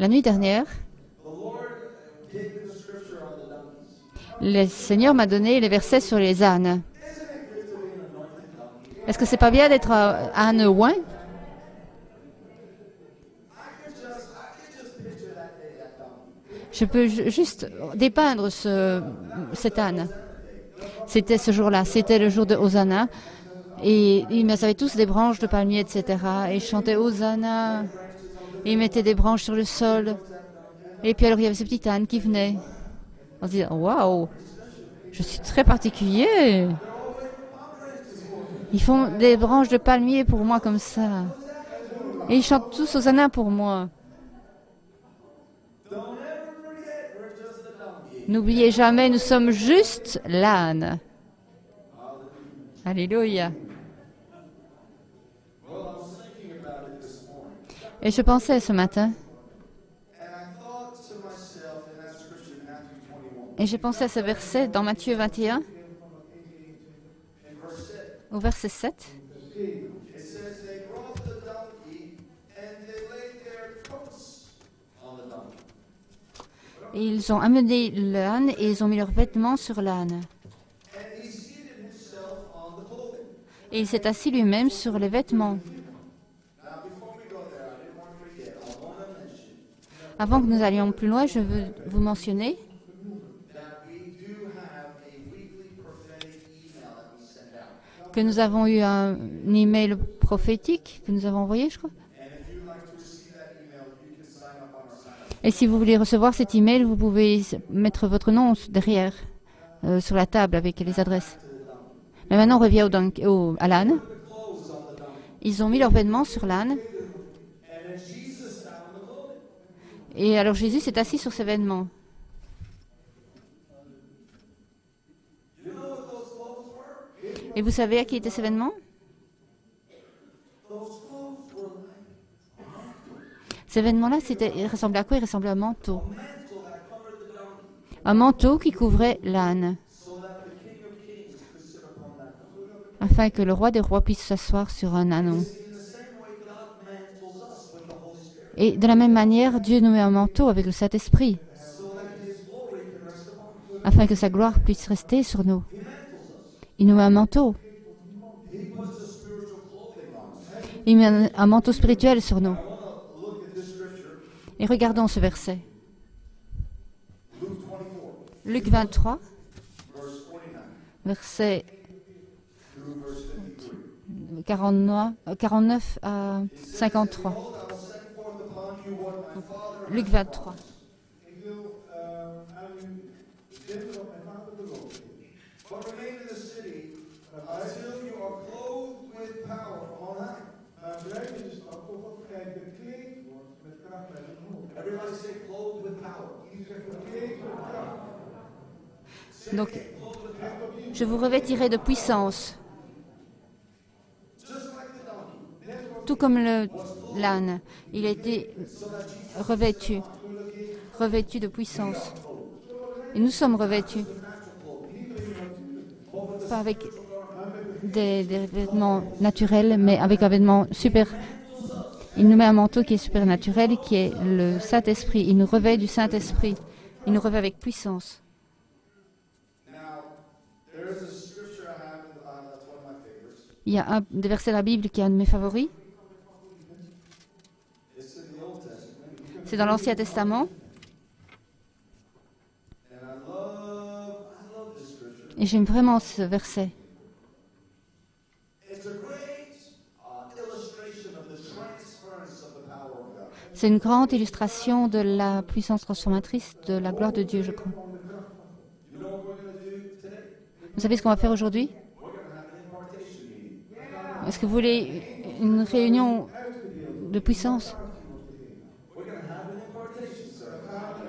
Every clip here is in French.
La nuit dernière, le Seigneur m'a donné les versets sur les ânes. Est-ce que c'est pas bien d'être âne oint? Je peux juste dépeindre cet âne. C'était ce jour-là, c'était le jour de Hosanna. Et ils avaient tous des branches de palmier, etc. Et ils chantaient Hosanna. Et ils mettaient des branches sur le sol. Et puis alors il y avait ce petit âne qui venait. On se dit, waouh, je suis très particulier. Ils font des branches de palmier pour moi comme ça. Et ils chantent tous Hosanna pour moi. N'oubliez jamais, nous sommes juste l'âne. Alléluia. Et je pensais ce matin, et j'ai pensé à ce verset dans Matthieu 21, au verset 7. Et ils ont amené l'âne et ils ont mis leurs vêtements sur l'âne. Et il s'est assis lui-même sur les vêtements. Avant que nous allions plus loin, je veux vous mentionner que nous avons eu un email prophétique que nous avons envoyé, je crois. Et si vous voulez recevoir cet email, vous pouvez mettre votre nom derrière, sur la table avec les adresses. Mais maintenant, on revient à l'âne. Ils ont mis leurs vêtements sur l'âne. Et alors Jésus s'est assis sur ses vêtements. Et vous savez à qui étaient ces vêtements? Ces vêtements-là, ils ressemblaient à quoi? Ils ressemblaient à un manteau. Un manteau qui couvrait l'âne. Afin que le roi des rois puisse s'asseoir sur un ânon. Et de la même manière, Dieu nous met un manteau avec le Saint-Esprit. Afin que sa gloire puisse rester sur nous. Il nous met un manteau. Il met un manteau spirituel sur nous. Et regardons ce verset. Luc 23, verset 49 à 53. Luc 23. Donc, je vous revêtirai de puissance, tout comme l'âne. Il a été revêtu de puissance. Et nous sommes revêtus, pas avec des vêtements naturels, mais avec un vêtement super. Il nous met un manteau qui est supernaturel, qui est le Saint-Esprit. Il nous revêt du Saint-Esprit. Il nous revêt avec puissance. Il y a un des versets de la Bible qui est un de mes favoris. C'est dans l'Ancien Testament. Et j'aime vraiment ce verset. C'est une grande illustration de la puissance transformatrice de la gloire de Dieu, je crois. Vous savez ce qu'on va faire aujourd'hui? Est-ce que vous voulez une réunion de puissance?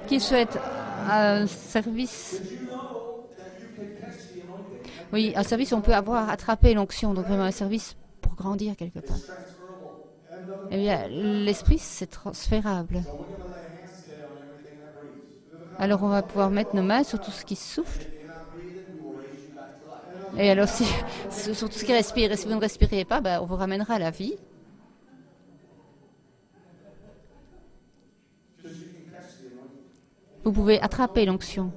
Qui souhaite un service? Oui, un service où on peut attraper l'onction, donc vraiment un service pour grandir quelque part. Eh bien, l'esprit, c'est transférable. Alors, on va pouvoir mettre nos mains sur tout ce qui souffle. Et alors, sur tout ce qui respire, et si vous ne respirez pas, on vous ramènera à la vie. Vous pouvez attraper l'onction.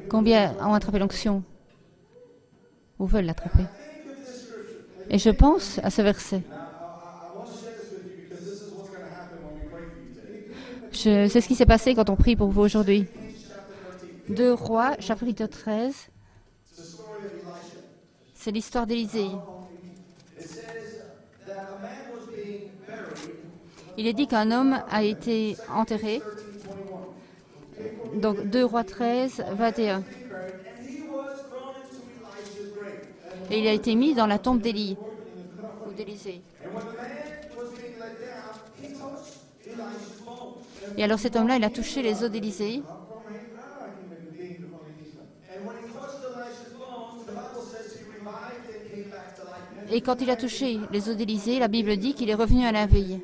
Combien ont attrapé l'onction ou veulent l'attraper? Et je pense à ce verset. C'est ce qui s'est passé quand on prie pour vous aujourd'hui. 2 Rois, chapitre 13. C'est l'histoire d'Élisée. Il est dit qu'un homme a été enterré. Donc 2 Rois 13, 21. Et il a été mis dans la tombe d'Élie, ou d'Élisée. Et alors cet homme-là, il a touché les os d'Élisée. Et quand il a touché les os d'Élisée, la Bible dit qu'il est revenu à la vie.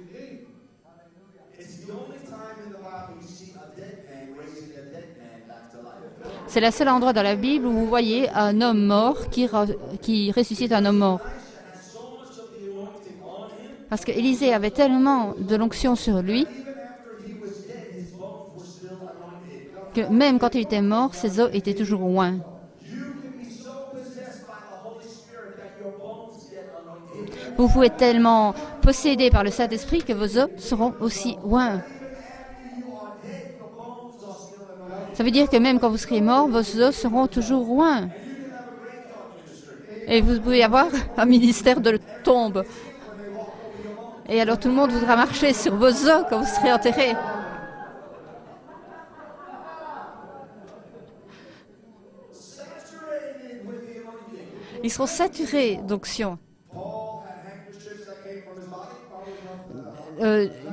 C'est le seul endroit dans la Bible où vous voyez un homme mort qui ressuscite un homme mort. Parce qu'Élisée avait tellement de l'onction sur lui que même quand il était mort, ses os étaient toujours oints. Vous pouvez être tellement possédé par le Saint-Esprit que vos os seront aussi oints. Ça veut dire que même quand vous serez mort, vos os seront toujours oints. Et vous pouvez avoir un ministère de tombe. Et alors tout le monde voudra marcher sur vos os quand vous serez enterré. Ils seront saturés d'onction.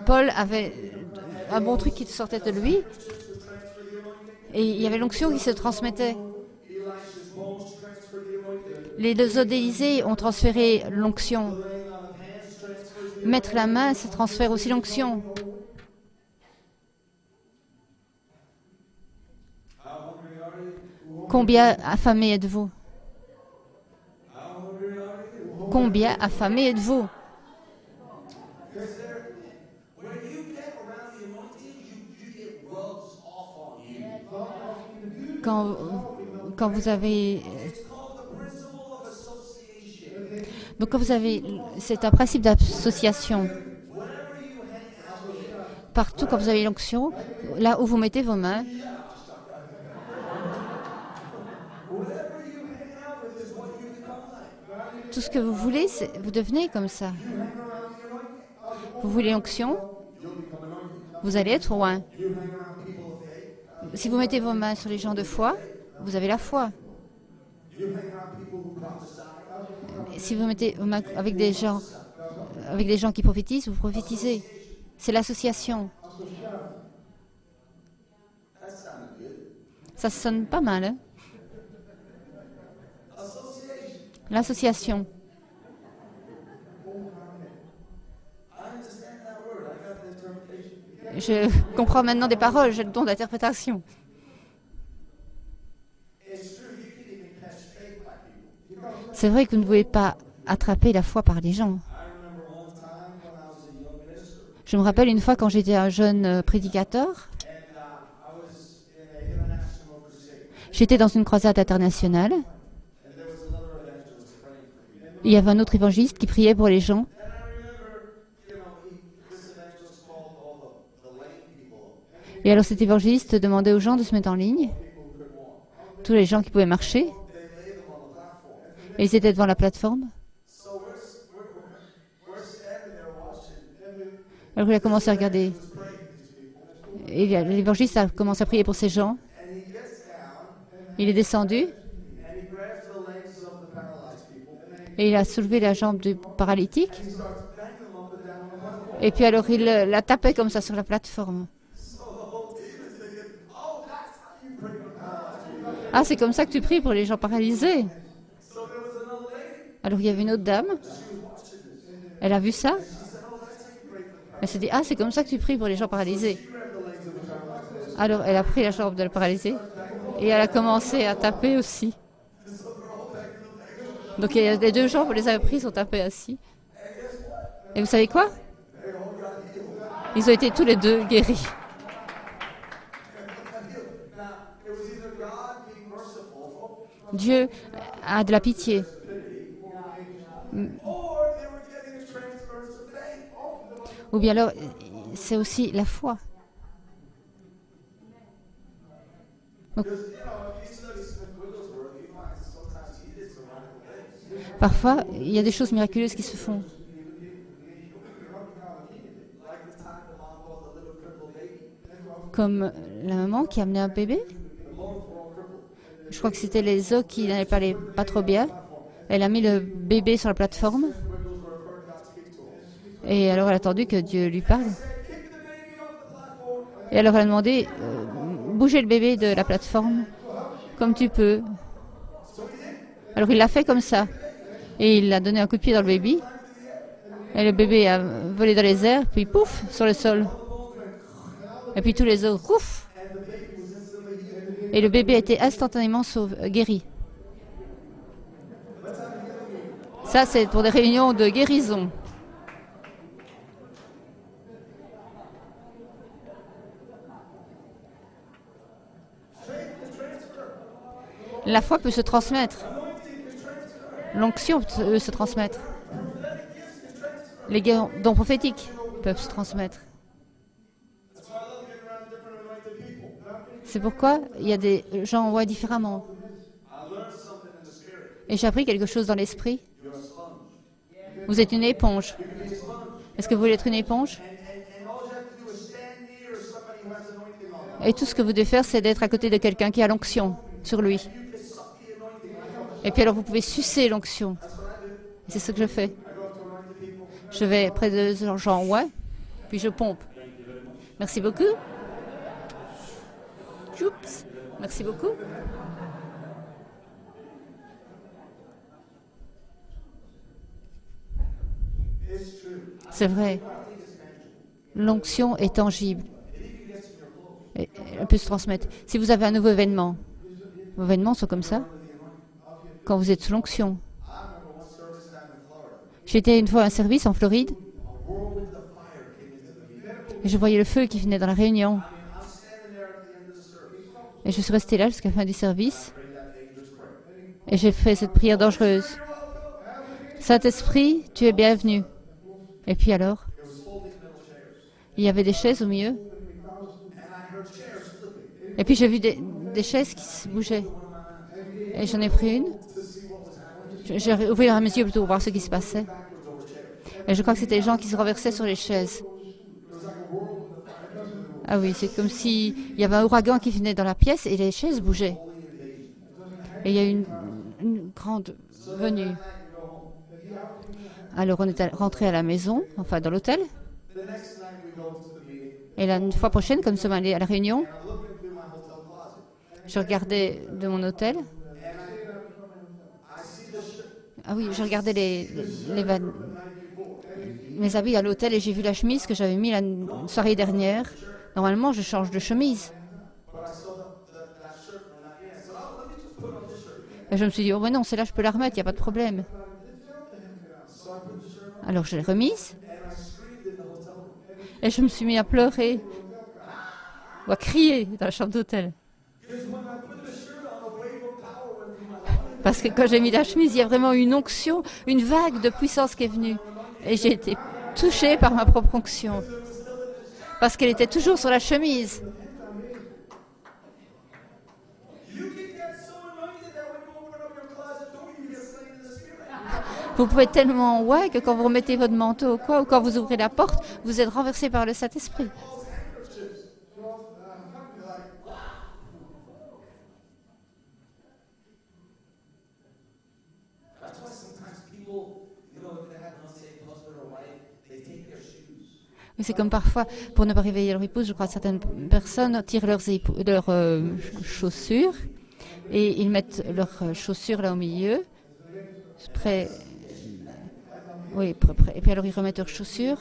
Paul avait un bon truc qui sortait de lui. Et il y avait l'onction qui se transmettait. Les 2 os d'Élisée ont transféré l'onction. Mettre la main, ça transfère aussi l'onction. Combien affamés êtes-vous? Combien affamés êtes-vous? Quand vous avez... Donc quand vous avez... C'est un principe d'association. Partout quand vous avez l'onction, là où vous mettez vos mains, tout ce que vous voulez, vous devenez comme ça. Vous voulez l'onction, vous allez être oint. Si vous mettez vos mains sur les gens de foi, vous avez la foi. Si vous mettez vos mains avec des gens qui prophétisent, vous prophétisez. C'est l'association. Ça sonne pas mal, hein? L'association. Je comprends maintenant des paroles, j'ai le don d'interprétation. C'est vrai que vous ne pouvez pas attraper la foi par les gens. Je me rappelle une fois quand j'étais un jeune prédicateur, j'étais dans une croisade internationale. Il y avait un autre évangéliste qui priait pour les gens. Et alors cet évangéliste demandait aux gens de se mettre en ligne, tous les gens qui pouvaient marcher, et ils étaient devant la plateforme. Alors il a commencé à regarder. Et l'évangéliste a commencé à prier pour ces gens. Il est descendu. Et il a soulevé la jambe du paralytique. Et puis alors il la tapait comme ça sur la plateforme. Ah, c'est comme ça que tu pries pour les gens paralysés. Alors il y avait une autre dame. Elle a vu ça. Elle s'est dit, ah, c'est comme ça que tu pries pour les gens paralysés. Alors elle a pris la jambe de la paralysée. Et elle a commencé à taper aussi. Donc les 2 jambes, elle les avait prises, ont tapé assis. Et vous savez quoi? Ils ont été tous les 2 guéris. Dieu a de la pitié. Ou bien alors, c'est aussi la foi. Donc, parfois, il y a des choses miraculeuses qui se font. Comme la maman qui a amené un bébé. Je crois que c'était les os qui n'allaient pas trop bien. Elle a mis le bébé sur la plateforme. Et alors elle a attendu que Dieu lui parle. Et alors elle a demandé, bouger le bébé de la plateforme comme tu peux. Alors il l'a fait comme ça. Et il a donné un coup de pied dans le bébé. Et le bébé a volé dans les airs, puis pouf, sur le sol. Et puis tous les os, ouf. Et le bébé a été instantanément guéri. Ça, c'est pour des réunions de guérison. La foi peut se transmettre. L'onction peut se transmettre. Les dons prophétiques peuvent se transmettre. C'est pourquoi il y a des gens voient différemment. Et j'ai appris quelque chose dans l'esprit. Vous êtes une éponge. Est-ce que vous voulez être une éponge? Et tout ce que vous devez faire, c'est d'être à côté de quelqu'un qui a l'onction sur lui. Et puis alors vous pouvez sucer l'onction. C'est ce que je fais. Je vais près de gens, ouais, puis je pompe. Merci beaucoup. Oups. Merci beaucoup. C'est vrai. L'onction est tangible. Et elle peut se transmettre. Si vous avez un nouveau événement, vos événements sont comme ça. Quand vous êtes sous l'onction. J'étais une fois à un service en Floride. Et je voyais le feu qui venait dans la réunion. Et je suis restée là jusqu'à la fin du service. Et j'ai fait cette prière dangereuse. Saint-Esprit, tu es bienvenu. Et puis alors, il y avait des chaises au milieu. Et puis j'ai vu des chaises qui se bougeaient. Et j'en ai pris une. J'ai ouvert mes yeux plutôt pour voir ce qui se passait. Et je crois que c'était les gens qui se renversaient sur les chaises. Ah oui, c'est comme s'il y avait un ouragan qui venait dans la pièce et les chaises bougeaient. Et il y a eu une grande venue. Alors on est rentré à la maison, enfin dans l'hôtel. Et la fois prochaine, comme nous sommes allés à la réunion, je regardais de mon hôtel. Ah oui, je regardais mes habits à l'hôtel et j'ai vu la chemise que j'avais mis la soirée dernière. Normalement, je change de chemise. Et je me suis dit, oh mais non, celle-là, je peux la remettre, il n'y a pas de problème. Alors je l'ai remise. Et je me suis mis à pleurer. Ou à crier dans la chambre d'hôtel. Parce que quand j'ai mis la chemise, il y a vraiment une onction, une vague de puissance qui est venue. Et j'ai été touchée par ma propre onction. Parce qu'elle était toujours sur la chemise. Vous pouvez être tellement ouais que quand vous remettez votre manteau ou quoi, ou quand vous ouvrez la porte, vous êtes renversé par le Saint-Esprit. Mais c'est comme parfois, pour ne pas réveiller leur épouse, je crois que certaines personnes tirent leurs chaussures et ils mettent leurs chaussures là au milieu, près. Oui, et puis alors ils remettent leurs chaussures.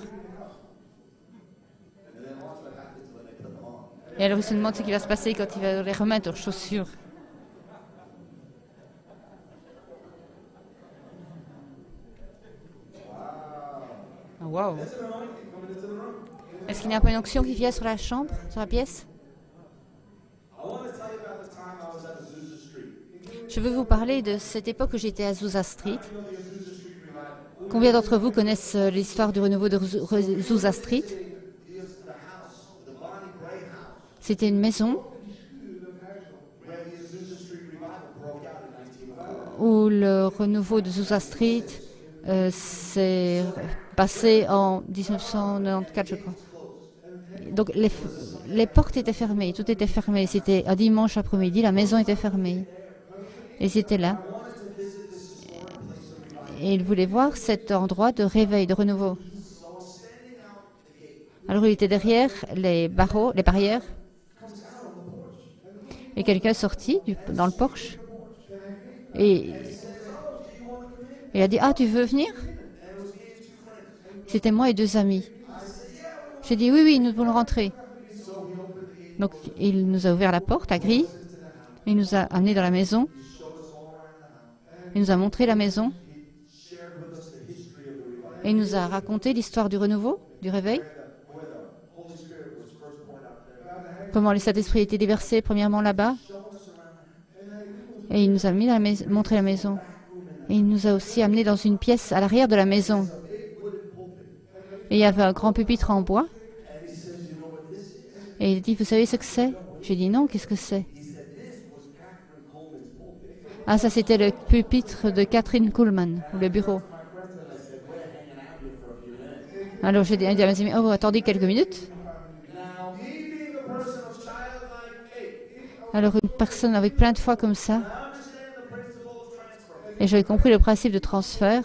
Et alors ils se demandent ce qui va se passer quand ils vont les remettre leurs chaussures. Oh, wow. Est-ce qu'il n'y a pas une onction qui vient sur la chambre, sur la pièce? Je veux vous parler de cette époque où j'étais à Azusa Street. Combien d'entre vous connaissent l'histoire du renouveau de Azusa Street? C'était une maison où le renouveau de Azusa Street s'est passé en 1994, je crois. Donc les portes étaient fermées, tout était fermé. C'était un dimanche après-midi, la maison était fermée. Et c'était là. Et il voulait voir cet endroit de réveil, de renouveau. Alors il était derrière les barreaux, les barrières. Et quelqu'un est sorti dans le porche. Et il a dit, ah, tu veux venir? C'était moi et deux amis. J'ai dit, oui, oui, nous voulons rentrer. Donc il nous a ouvert la porte, la grille. Il nous a amenés dans la maison. Il nous a montré la maison. Et il nous a raconté l'histoire du renouveau, du réveil. Comment le Saint-Esprit a été déversé premièrement là-bas. Et il nous a montré la maison. Et il nous a aussi amenés dans une pièce à l'arrière de la maison. Et il y avait un grand pupitre en bois. Et il dit, vous savez ce que c'est? J'ai dit, non, qu'est-ce que c'est? Ah, ça c'était le pupitre de Catherine Kuhlman, le bureau. Alors j'ai dit à mes amis, oh, attendez quelques minutes. Alors une personne avec plein de foi comme ça, et j'avais compris le principe de transfert.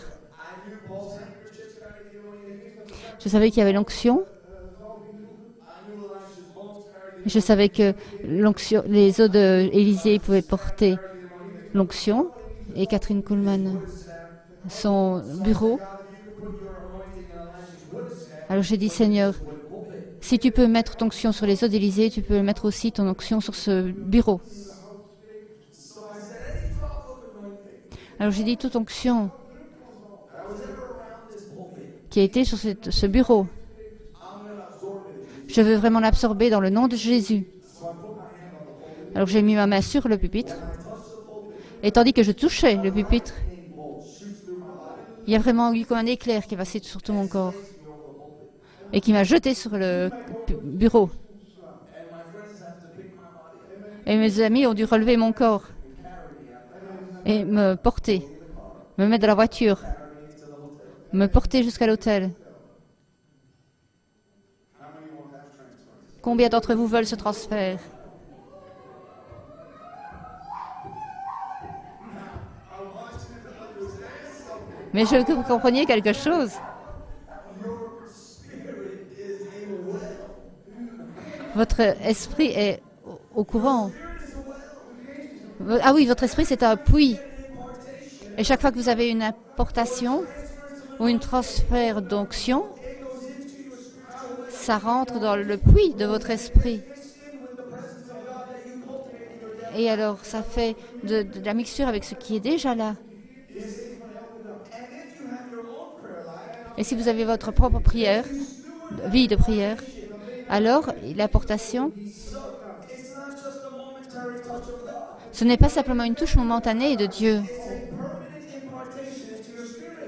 Je savais qu'il y avait l'onction. Je savais que l'onction, les eaux d'Élysée pouvaient porter l'onction. Et Catherine Kuhlman, son bureau. Alors j'ai dit, Seigneur, si tu peux mettre ton onction sur les eaux d'Élysée, tu peux mettre aussi ton onction sur ce bureau. Alors j'ai dit, toute onction qui a été sur ce bureau, je veux vraiment l'absorber dans le nom de Jésus. Alors j'ai mis ma main sur le pupitre, et tandis que je touchais le pupitre, il y a vraiment eu comme un éclair qui est passé sur tout mon corps et qui m'a jeté sur le bureau. Et mes amis ont dû relever mon corps et me porter, me mettre dans la voiture, me porter jusqu'à l'hôtel. Combien d'entre vous veulent ce transfert? Mais je veux que vous compreniez quelque chose. Votre esprit est au courant. Ah oui, votre esprit, c'est un puits. Et chaque fois que vous avez une importation ou un transfert d'onction, ça rentre dans le puits de votre esprit. Et alors, ça fait de la mixture avec ce qui est déjà là. Et si vous avez votre propre prière, vie de prière, alors l'importation, ce n'est pas simplement une touche momentanée de Dieu.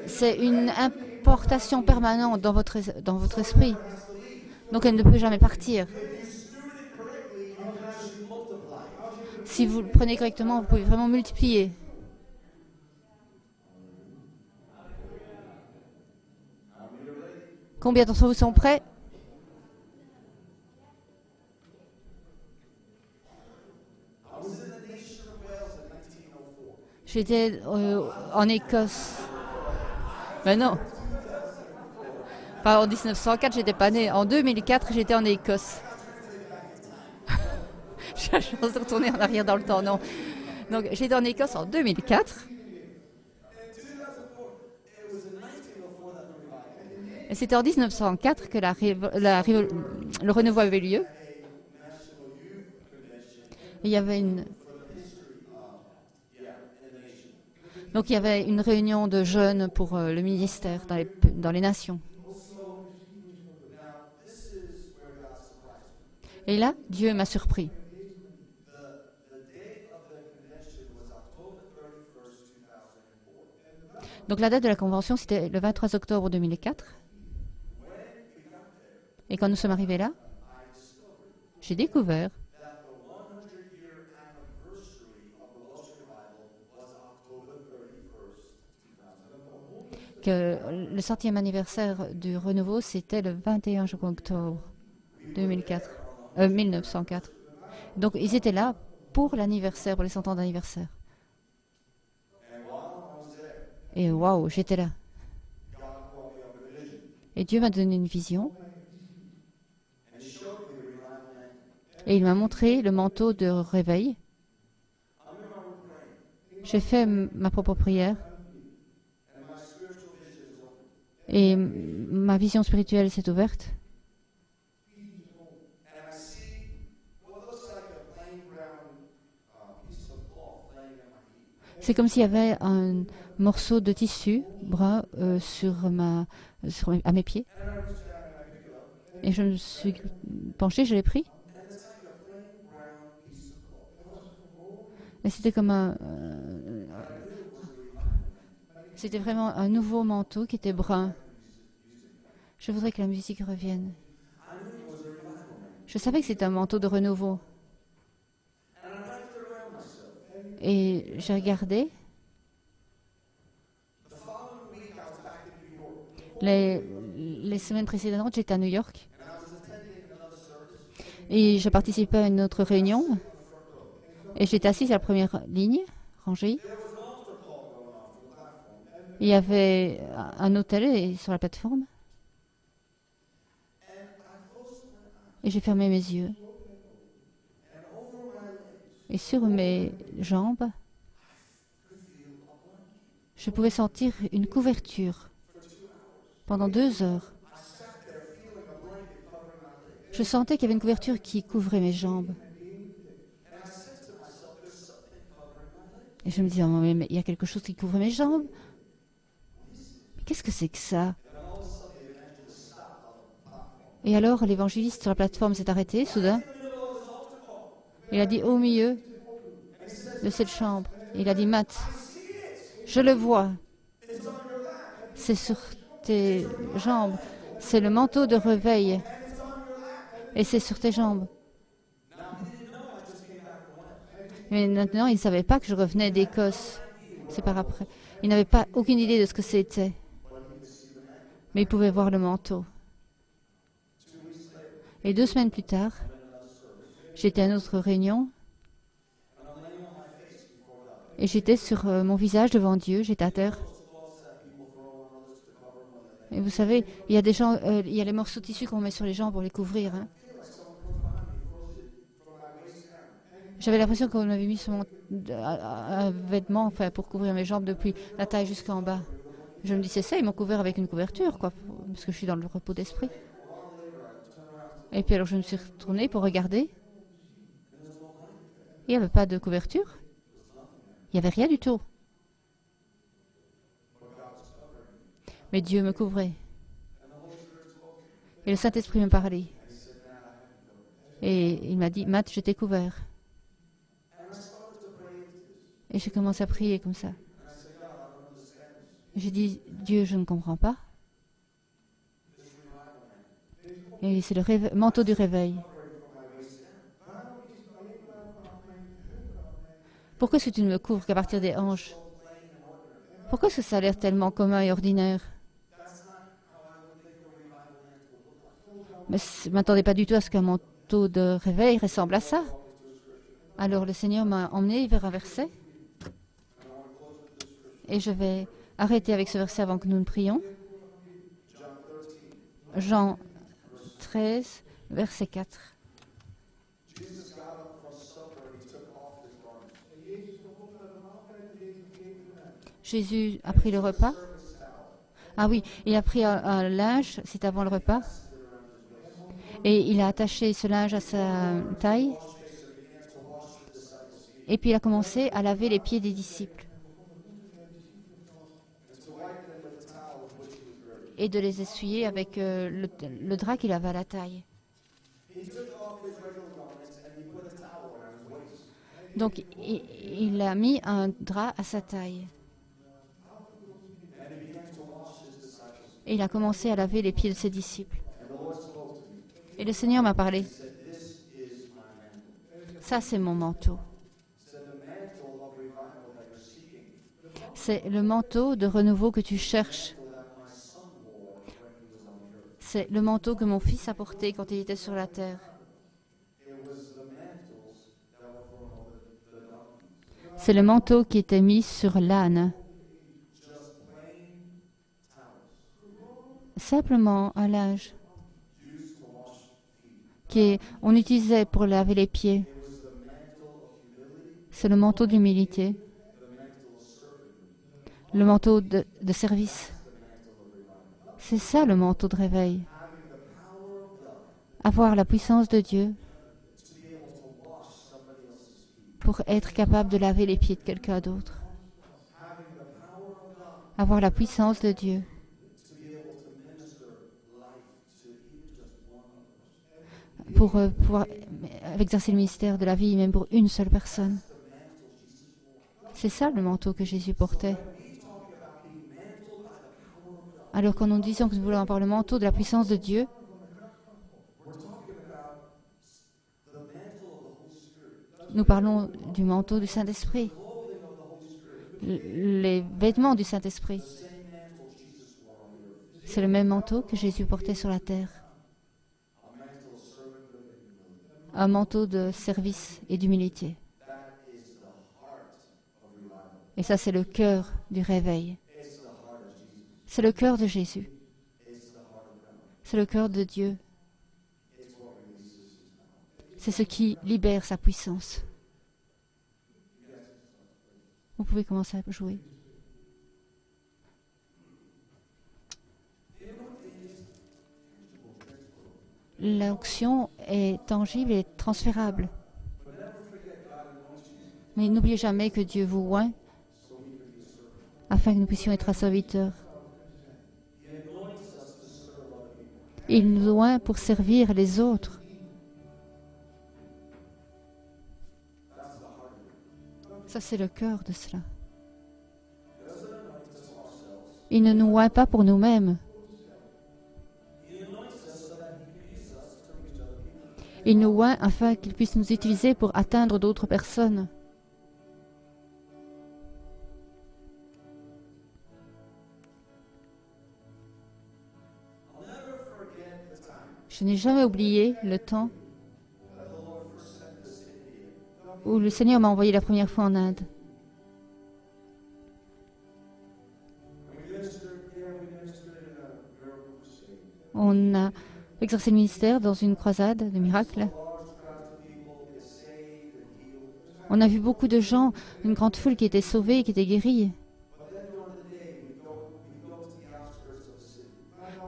C'est une importation permanente dans votre esprit. Donc elle ne peut jamais partir. Si vous le prenez correctement, vous pouvez vraiment multiplier. Combien d'entre vous sont prêts? J'étais en Écosse. Mais non. Enfin, en 1904, j'étais pas née. En 2004, j'étais en Écosse. J'ai la chance de retourner en arrière dans le temps, non. Donc, j'étais en Écosse en 2004. Et c'était en 1904 que le renouveau avait lieu. Et il y avait donc il y avait une réunion de jeunes pour le ministère dans les nations. Et là, Dieu m'a surpris. Donc la date de la convention, c'était le 23 octobre 2004. Et quand nous sommes arrivés là, j'ai découvert que le 100e anniversaire du renouveau, c'était le 21 octobre 1904. Donc ils étaient là pour l'anniversaire, pour les 100 ans d'anniversaire. Et waouh, j'étais là. Et Dieu m'a donné une vision. Et il m'a montré le manteau de réveil. J'ai fait ma propre prière. Et ma vision spirituelle s'est ouverte. C'est comme s'il y avait un morceau de tissu brun à mes pieds. Et je me suis penchée, je l'ai pris. Et c'était comme c'était vraiment un nouveau manteau qui était brun. Je voudrais que la musique revienne. Je savais que c'était un manteau de renouveau. Et j'ai regardé. Les semaines précédentes, j'étais à New York. Et je participais à une autre réunion. Et j'étais assise à la première ligne, rangée. Il y avait un hôtel sur la plateforme. Et j'ai fermé mes yeux. Et sur mes jambes, je pouvais sentir une couverture pendant 2 heures. Je sentais qu'il y avait une couverture qui couvrait mes jambes. Et je me disais, oh, mais il y a quelque chose qui couvre mes jambes. Qu'est-ce que c'est que ça? Et alors, l'évangéliste sur la plateforme s'est arrêté, soudain. Il a dit, au milieu de cette chambre, il a dit, Matt, je le vois. C'est sur tes jambes. C'est le manteau de réveil. Et c'est sur tes jambes. Mais maintenant, il ne savait pas que je revenais d'Écosse. C'est par après. Il n'avait pas aucune idée de ce que c'était. Mais il pouvait voir le manteau. Et 2 semaines plus tard, j'étais à une autre réunion. Et j'étais sur mon visage devant Dieu. J'étais à terre. Et vous savez, il y a des gens, il y a les morceaux de tissu qu'on met sur les jambes pour les couvrir. Hein. J'avais l'impression qu'on m'avait mis sur un vêtement enfin, pour couvrir mes jambes depuis la taille jusqu'en bas. Je me dis, c'est ça, ils m'ont couvert avec une couverture, quoi, parce que je suis dans le repos d'esprit. Et puis alors je me suis retournée pour regarder. Il n'y avait pas de couverture. Il n'y avait rien du tout. Mais Dieu me couvrait. Et le Saint-Esprit me parlait. Et il m'a dit, Matt, je t'ai couvert. Et j'ai commencé à prier comme ça. J'ai dit, Dieu, je ne comprends pas. Et c'est le manteau du réveil. Pourquoi est-ce que tu ne me couvres qu'à partir des hanches? Pourquoi est-ce que ça a l'air tellement commun et ordinaire? Mais je ne m'attendais pas du tout à ce qu'un manteau de réveil ressemble à ça. Alors le Seigneur m'a emmené vers un verset. Et je vais arrêter avec ce verset avant que nous ne prions. Jean 13, verset 4. Jésus a pris le repas. Ah oui, il a pris un linge, c'est avant le repas. Et il a attaché ce linge à sa taille. Et puis il a commencé à laver les pieds des disciples. Et de les essuyer avec le drap qu'il avait à la taille. Donc il a mis un drap à sa taille. Et il a commencé à laver les pieds de ses disciples. Et le Seigneur m'a parlé. Ça, c'est mon manteau. C'est le manteau de renouveau que tu cherches. C'est le manteau que mon fils a porté quand il était sur la terre. C'est le manteau qui était mis sur l'âne. Simplement un linge qu'on utilisait pour laver les pieds. C'est le manteau d'humilité, le manteau de service. C'est ça le manteau de réveil. Avoir la puissance de Dieu pour être capable de laver les pieds de quelqu'un d'autre. Avoir la puissance de Dieu pour pouvoir exercer le ministère de la vie, même pour une seule personne. C'est ça le manteau que Jésus portait. Alors quand nous disons que nous voulons avoir le manteau de la puissance de Dieu, nous parlons du manteau du Saint-Esprit, les vêtements du Saint-Esprit. C'est le même manteau que Jésus portait sur la terre. Un manteau de service et d'humilité. Et ça, c'est le cœur du réveil. C'est le cœur de Jésus. C'est le cœur de Dieu. C'est ce qui libère sa puissance. Vous pouvez commencer à jouer. L'onction est tangible et transférable. Mais n'oubliez jamais que Dieu vous oint afin que nous puissions être serviteurs. Il nous oint pour servir les autres. Ça, c'est le cœur de cela. Il ne nous oint pas pour nous-mêmes. Il nous oint afin qu'il puisse nous utiliser pour atteindre d'autres personnes. Je n'ai jamais oublié le temps où le Seigneur m'a envoyé la première fois en Inde. On a exercé le ministère dans une croisade de miracles. On a vu beaucoup de gens, une grande foule qui était sauvée, qui était guérie.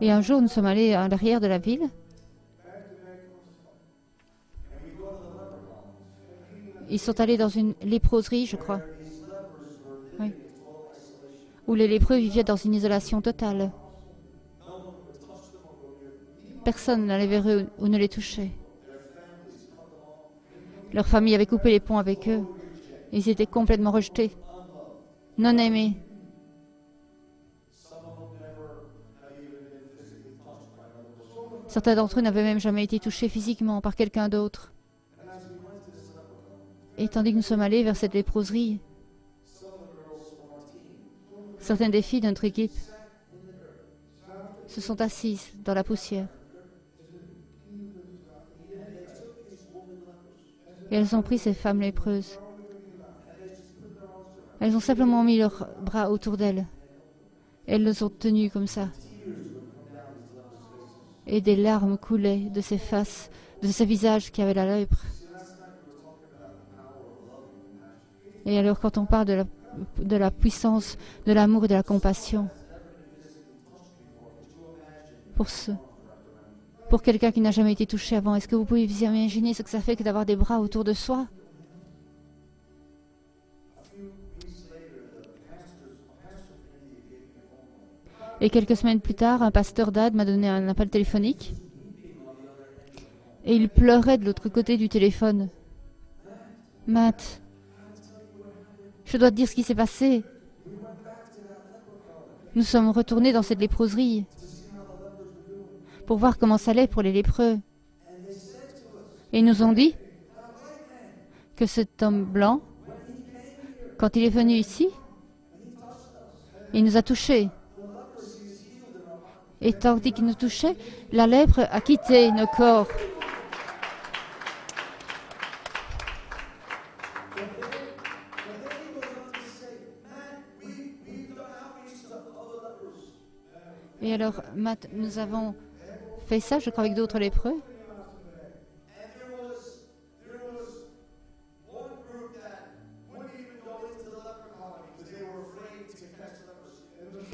Et un jour, nous sommes allés à l'arrière de la ville. Ils sont allés dans une léproserie, je crois. Oui. Où les lépreux vivaient dans une isolation totale. Personne n'allait vers eux ou ne les touchait. Leur famille avait coupé les ponts avec eux. Ils étaient complètement rejetés, non aimés. Certains d'entre eux n'avaient même jamais été touchés physiquement par quelqu'un d'autre. Et tandis que nous sommes allés vers cette léproserie, certaines des filles de notre équipe se sont assises dans la poussière. Et elles ont pris ces femmes lépreuses. Elles ont simplement mis leurs bras autour d'elles. Elles les ont tenues comme ça. Et des larmes coulaient de ces faces, de ces visages qui avaient la lèpre. Et alors quand on parle de la puissance, de l'amour et de la compassion, pour quelqu'un qui n'a jamais été touché avant, est-ce que vous pouvez vous imaginer ce que ça fait que d'avoir des bras autour de soi? Et quelques semaines plus tard, un pasteur d'Inde m'a donné un appel téléphonique. Et il pleurait de l'autre côté du téléphone. Matt, je dois te dire ce qui s'est passé. Nous sommes retournés dans cette léproserie pour voir comment ça allait pour les lépreux. Et ils nous ont dit que cet homme blanc, quand il est venu ici, il nous a touchés. Et tandis qu'il nous touchait, la lèpre a quitté nos corps. Et alors, Matt, nous avons fait ça, je crois, avec d'autres lépreux.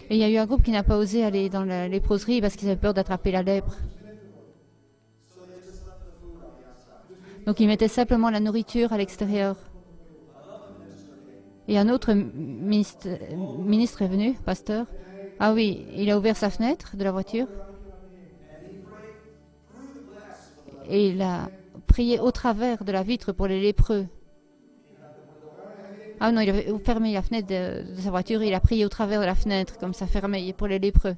Et il y a eu un groupe qui n'a pas osé aller dans la léproserie parce qu'ils avaient peur d'attraper la lèpre. Donc ils mettaient simplement la nourriture à l'extérieur. Et un autre ministre est venu, pasteur. Ah oui, il a ouvert sa fenêtre de la voiture. Et il a prié au travers de la vitre pour les lépreux. Ah non, il avait fermé la fenêtre de sa voiture et il a prié au travers de la fenêtre, comme ça, fermé pour les lépreux.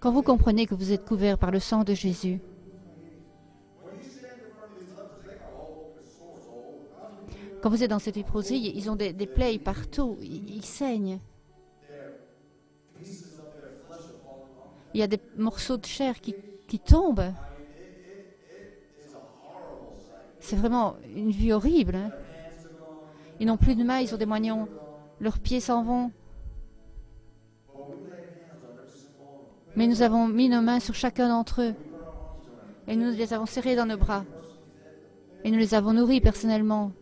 Quand vous comprenez que vous êtes couvert par le sang de Jésus, quand vous êtes dans cette léproserie, ils ont des plaies partout, ils saignent. Il y a des morceaux de chair qui tombent. C'est vraiment une vue horrible. Hein. Ils n'ont plus de mains, ils ont des moignons. Leurs pieds s'en vont. Mais nous avons mis nos mains sur chacun d'entre eux. Et nous les avons serrés dans nos bras. Et nous les avons nourris personnellement.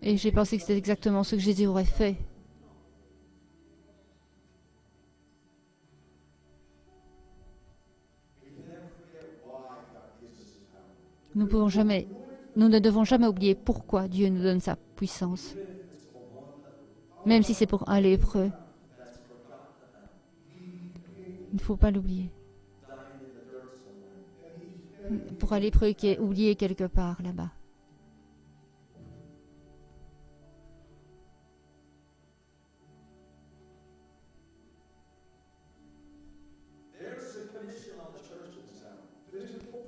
Et j'ai pensé que c'était exactement ce que Jésus aurait fait. Nous ne devons jamais oublier pourquoi Dieu nous donne sa puissance. Même si c'est pour un lépreux. Il ne faut pas l'oublier. Pour un lépreux qui est oublié quelque part là-bas.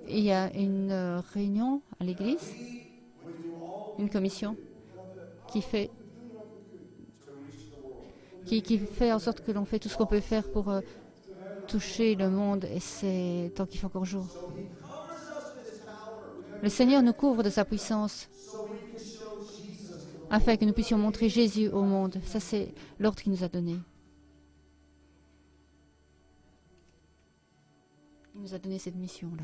Il y a une réunion à l'église, une commission qui fait en sorte que l'on fait tout ce qu'on peut faire pour toucher le monde, et c'est tant qu'il fait encore jour. Le Seigneur nous couvre de sa puissance afin que nous puissions montrer Jésus au monde. Ça, c'est l'ordre qu'il nous a donné. Il nous a donné cette mission-là.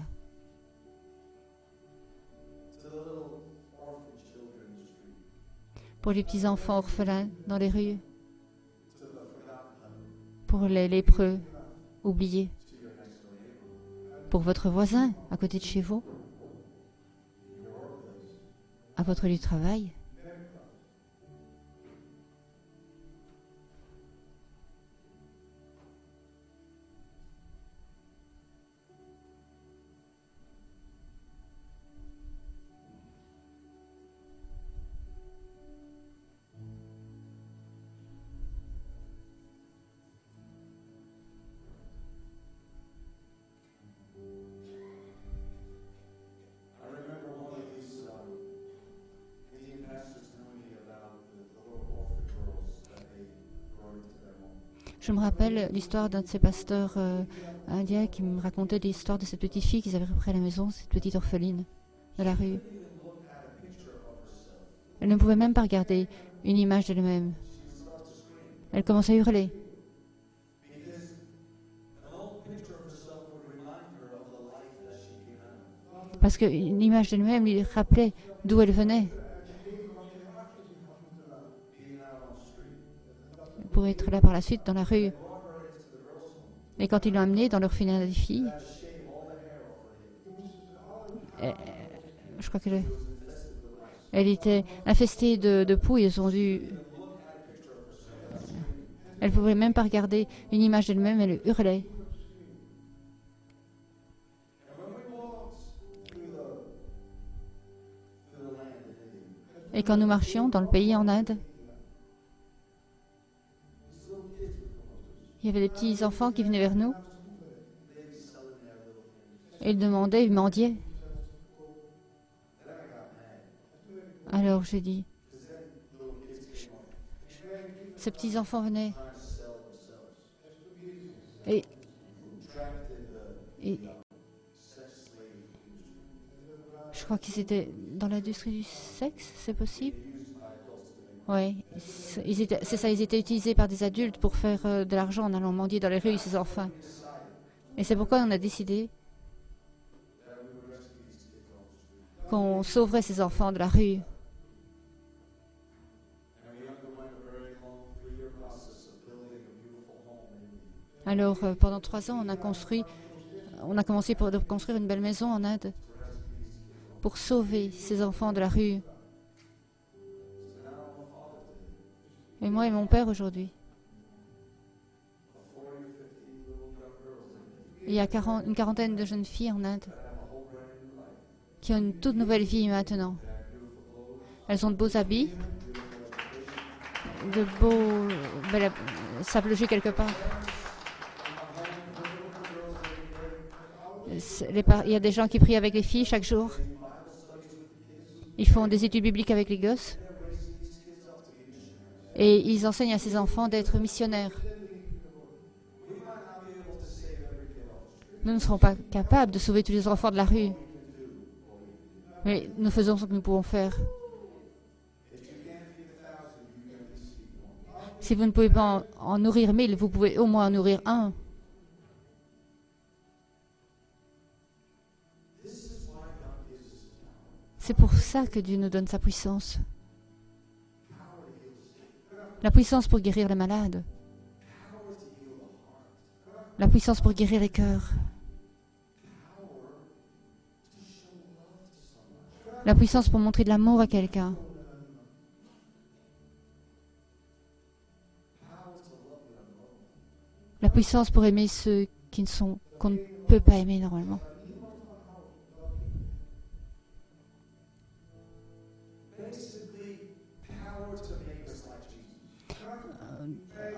Pour les petits enfants orphelins dans les rues, pour les lépreux oubliés, pour votre voisin à côté de chez vous, à votre lieu de travail. Je me rappelle l'histoire d'un de ces pasteurs indiens qui me racontait l'histoire de cette petite fille qu'ils avaient repris à la maison, cette petite orpheline de la rue. Elle ne pouvait même pas regarder une image d'elle-même. Elle commençait à hurler. Parce qu'une image d'elle-même lui rappelait d'où elle venait. Pour être là par la suite dans la rue. Et quand ils l'ont amenée dans l'orphelinat des filles, je crois qu'elle était infestée de poux. Ils ont dû. Elle ne pouvait même pas regarder une image d'elle-même. Elle hurlait. Et quand nous marchions dans le pays en Inde, il y avait des petits enfants qui venaient vers nous. Et ils demandaient, ils mendiaient. Alors j'ai dit, ces petits enfants venaient. Et je crois qu'ils étaient dans l'industrie du sexe, c'est possible? Oui, c'est ça, ils étaient utilisés par des adultes pour faire de l'argent en allant mendier dans les rues, ces enfants. Et c'est pourquoi on a décidé qu'on sauverait ces enfants de la rue. Alors, pendant 3 ans, on a commencé pour construire une belle maison en Inde pour sauver ces enfants de la rue. Et moi et mon père aujourd'hui. Il y a une quarantaine de jeunes filles en Inde qui ont une toute nouvelle vie maintenant. Elles ont de beaux habits, savent loger quelque part. Il y a des gens qui prient avec les filles chaque jour. Ils font des études bibliques avec les gosses. Et ils enseignent à ces enfants d'être missionnaires. Nous ne serons pas capables de sauver tous les enfants de la rue. Mais nous faisons ce que nous pouvons faire. Si vous ne pouvez pas en nourrir 1000, vous pouvez au moins en nourrir un. C'est pour ça que Dieu nous donne sa puissance. La puissance pour guérir les malades. La puissance pour guérir les cœurs. La puissance pour montrer de l'amour à quelqu'un. La puissance pour aimer ceux qu'on ne peut pas aimer normalement.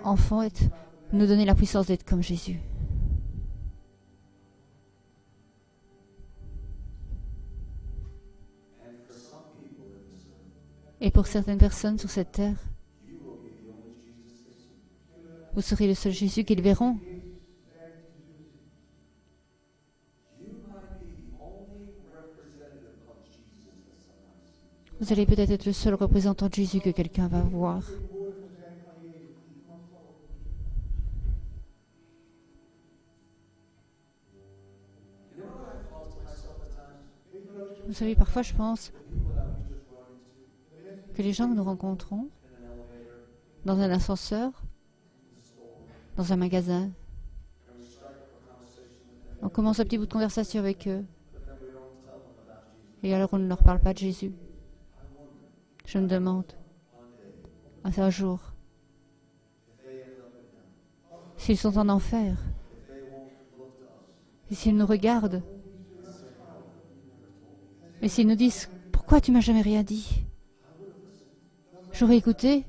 En fait, nous donner la puissance d'être comme Jésus. Et pour certaines personnes sur cette terre, vous serez le seul Jésus qu'ils verront. Vous allez peut-être être le seul représentant de Jésus que quelqu'un va voir. Vous savez, parfois je pense que les gens que nous rencontrons dans un ascenseur, dans un magasin, on commence un petit bout de conversation avec eux et alors on ne leur parle pas de Jésus. Je me demande, un jour, s'ils sont en enfer, et s'ils nous regardent, et s'ils nous disent « Pourquoi tu m'as jamais rien dit ?» J'aurais écouté.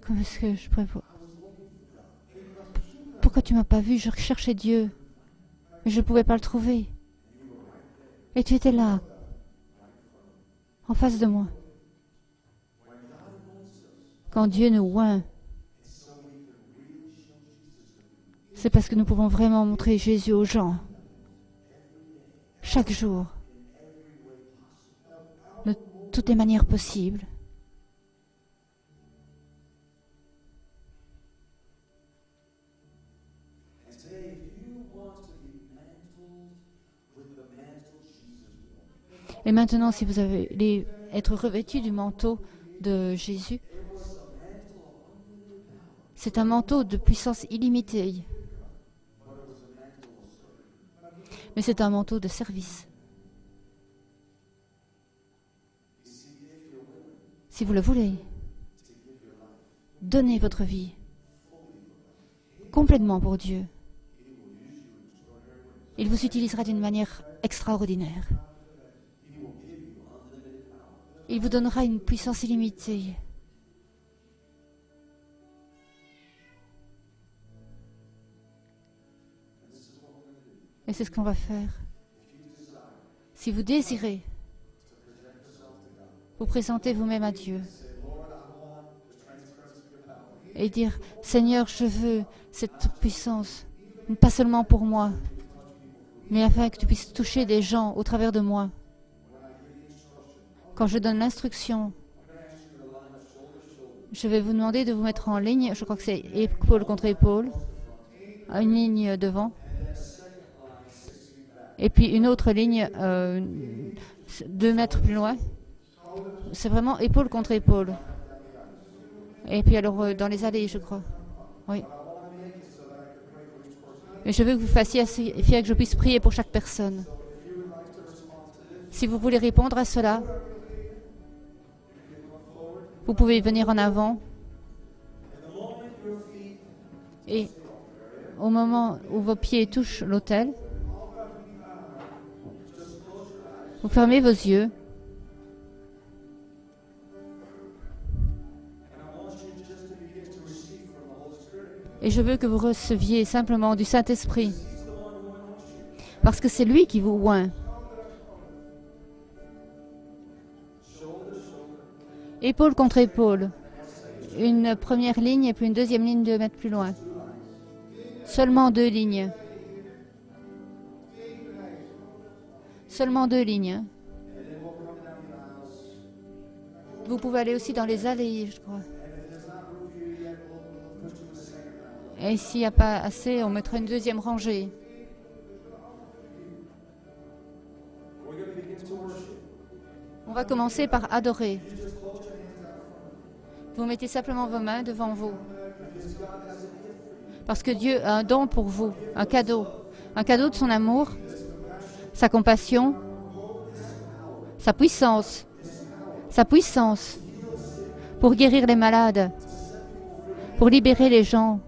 Comment est-ce que je pourrais voir? Pourquoi tu m'as pas vu? Je cherchais Dieu, mais je ne pouvais pas le trouver. Et tu étais là, en face de moi. Quand Dieu nous oint, c'est parce que nous pouvons vraiment montrer Jésus aux gens, chaque jour, de toutes les manières possibles. Et maintenant, si vous allez être revêtu du manteau de Jésus, c'est un manteau de puissance illimitée. Mais c'est un manteau de service. Si vous le voulez, donnez votre vie complètement pour Dieu. Il vous utilisera d'une manière extraordinaire. Il vous donnera une puissance illimitée. Et c'est ce qu'on va faire. Si vous désirez vous présenter vous-même à Dieu et dire, Seigneur, je veux cette puissance, pas seulement pour moi, mais afin que tu puisses toucher des gens au travers de moi. Quand je donne l'instruction, je vais vous demander de vous mettre en ligne, je crois que c'est épaule contre épaule, une ligne devant, et puis une autre ligne 2 mètres plus loin. C'est vraiment épaule contre épaule. Et puis alors dans les allées, je crois. Oui. Mais je veux que vous fassiez assez fier que je puisse prier pour chaque personne. Si vous voulez répondre à cela, vous pouvez venir en avant. Et au moment où vos pieds touchent l'autel, vous fermez vos yeux. Et je veux que vous receviez simplement du Saint-Esprit. Parce que c'est lui qui vous oint. Épaule contre épaule. Une première ligne et puis une deuxième ligne 2 mètres plus loin. Seulement 2 lignes. Seulement 2 lignes. Vous pouvez aller aussi dans les allées, je crois. Et s'il n'y a pas assez, on mettra une deuxième rangée. On va commencer par adorer. Vous mettez simplement vos mains devant vous. Parce que Dieu a un don pour vous, un cadeau de son amour, sa compassion, sa puissance pour guérir les malades, pour libérer les gens.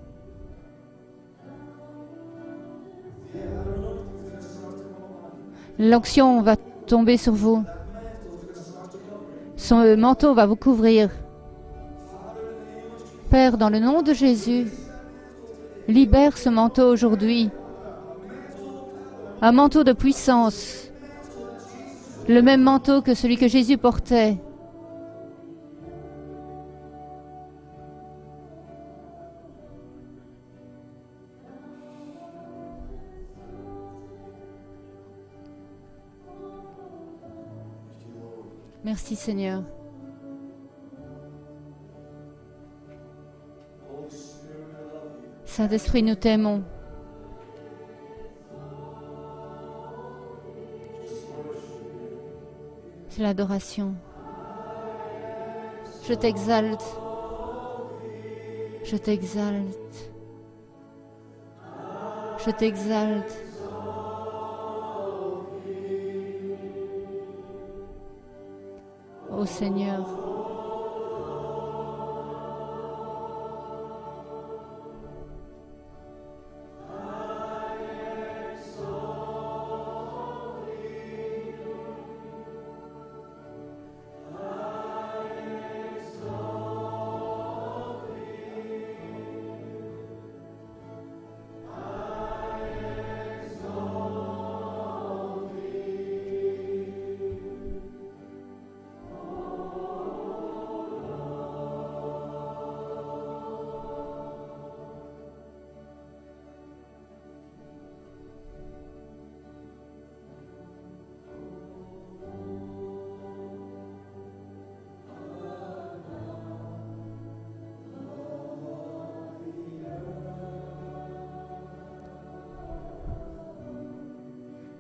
L'onction va tomber sur vous. Son manteau va vous couvrir. Père, dans le nom de Jésus, libère ce manteau aujourd'hui. Un manteau de puissance. Le même manteau que celui que Jésus portait. Merci Seigneur. Saint-Esprit, nous t'aimons. C'est l'adoration. Je t'exalte. Je t'exalte. Je t'exalte. Ô Seigneur.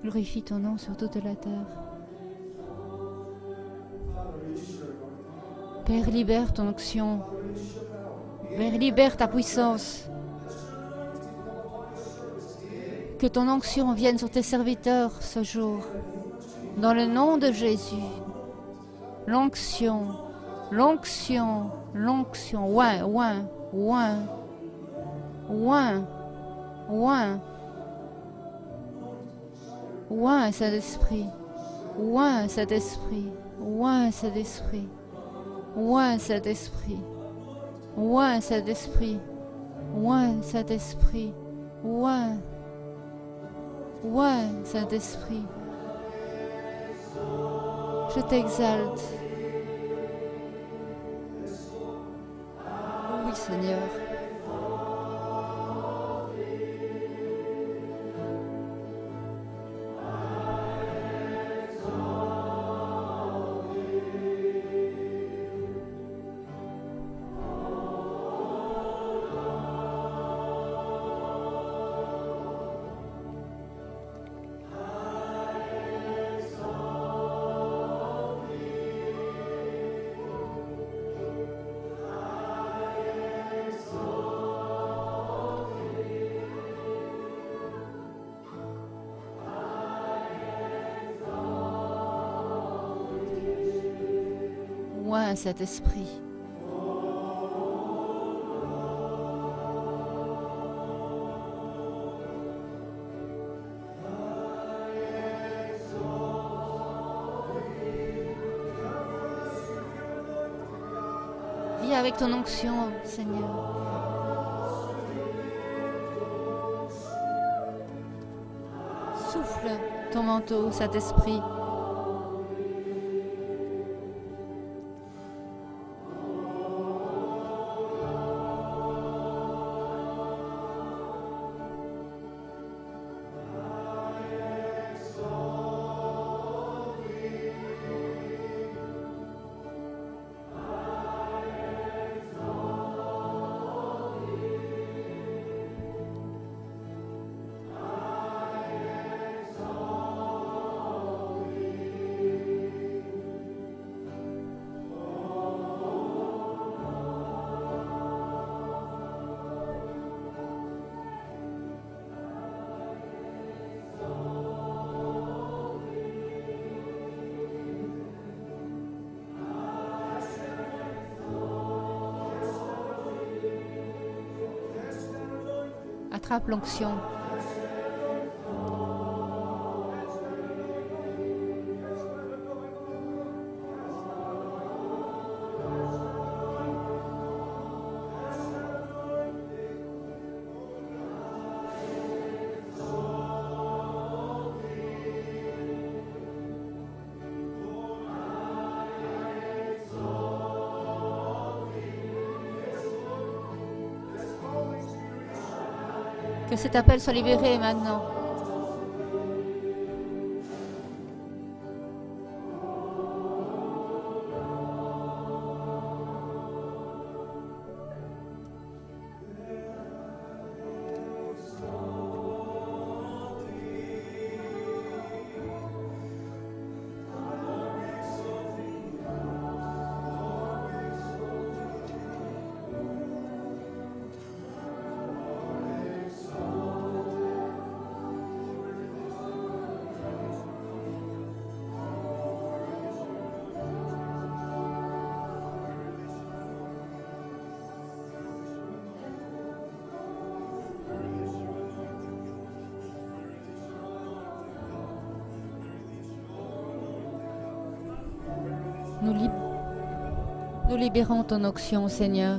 Glorifie ton nom sur toute la terre. Père, libère ton onction. Père, libère ta puissance. Que ton onction vienne sur tes serviteurs ce jour. Dans le nom de Jésus. L'onction, l'onction, l'onction. Ouin, ouin, ouin. Ouin, ouin. Ouin, Saint-Esprit. Oint cet esprit. Oint cet esprit. Oint cet esprit. Oint cet esprit. Oint cet esprit. Oint. Oint cet esprit. Je t'exalte. Oui, Seigneur. Oint cet esprit. Viens avec ton onction, Seigneur. Souffle ton manteau, cet esprit. Attrape l'onction. Que cet appel soit libéré maintenant. Nous libérons ton onction, Seigneur.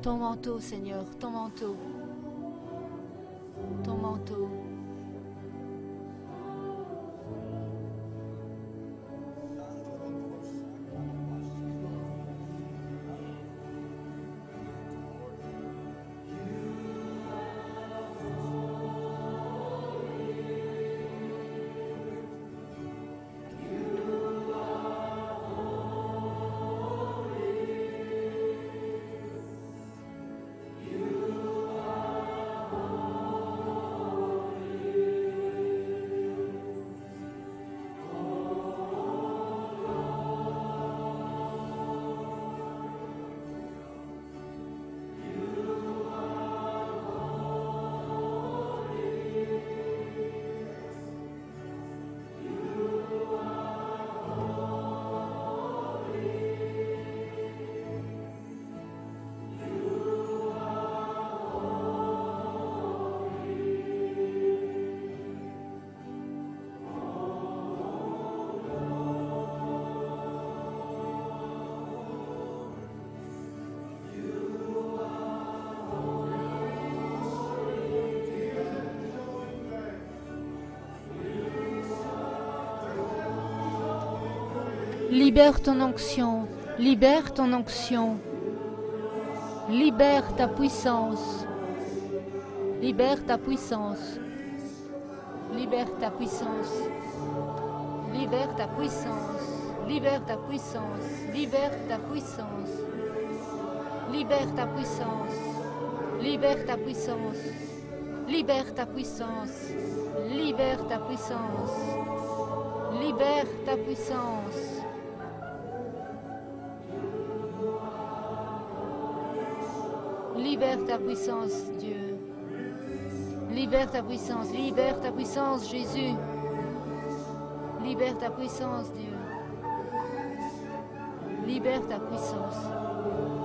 Ton manteau, Seigneur, ton manteau. Ton manteau. Libère ton onction, libère ton onction, libère ta puissance, libère ta puissance, libère ta puissance, libère ta puissance, libère ta puissance, libère ta puissance, libère ta puissance, libère ta puissance, libère ta puissance, libère ta puissance, libère ta puissance. Libère ta puissance, Dieu. Libère ta puissance, Jésus. Libère ta puissance, Dieu. Libère ta puissance.